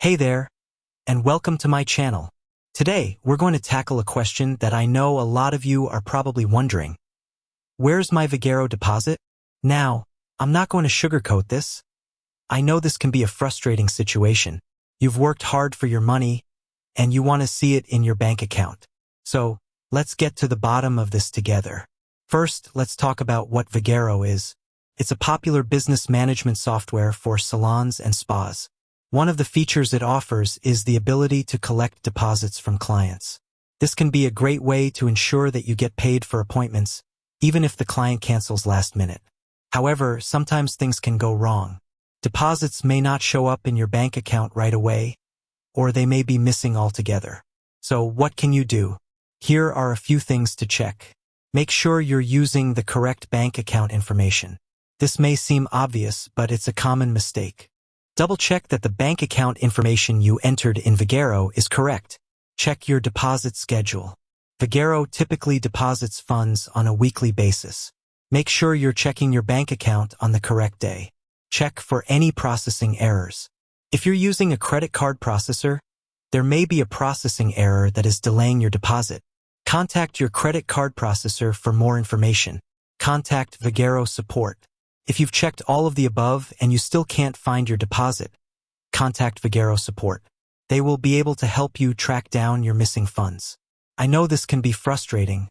Hey there, and welcome to my channel. Today, we're going to tackle a question that I know a lot of you are probably wondering. Where's my Vagaro deposit? Now, I'm not going to sugarcoat this. I know this can be a frustrating situation. You've worked hard for your money, and you want to see it in your bank account. So, let's get to the bottom of this together. First, let's talk about what Vagaro is. It's a popular business management software for salons and spas. One of the features it offers is the ability to collect deposits from clients. This can be a great way to ensure that you get paid for appointments, even if the client cancels last minute. However, sometimes things can go wrong. Deposits may not show up in your bank account right away, or they may be missing altogether. So what can you do? Here are a few things to check. Make sure you're using the correct bank account information. This may seem obvious, but it's a common mistake. Double-check that the bank account information you entered in Vagaro is correct. Check your deposit schedule. Vagaro typically deposits funds on a weekly basis. Make sure you're checking your bank account on the correct day. Check for any processing errors. If you're using a credit card processor, there may be a processing error that is delaying your deposit. Contact your credit card processor for more information. Contact Vagaro support. If you've checked all of the above and you still can't find your deposit, contact Vagaro support. They will be able to help you track down your missing funds. I know this can be frustrating,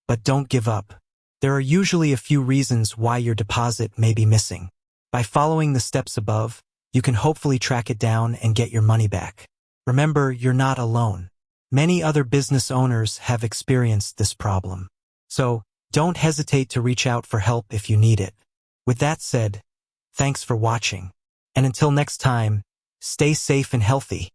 but don't give up. There are usually a few reasons why your deposit may be missing. By following the steps above, you can hopefully track it down and get your money back. Remember, you're not alone. Many other business owners have experienced this problem. So, don't hesitate to reach out for help if you need it. With that said, thanks for watching. And until next time, stay safe and healthy.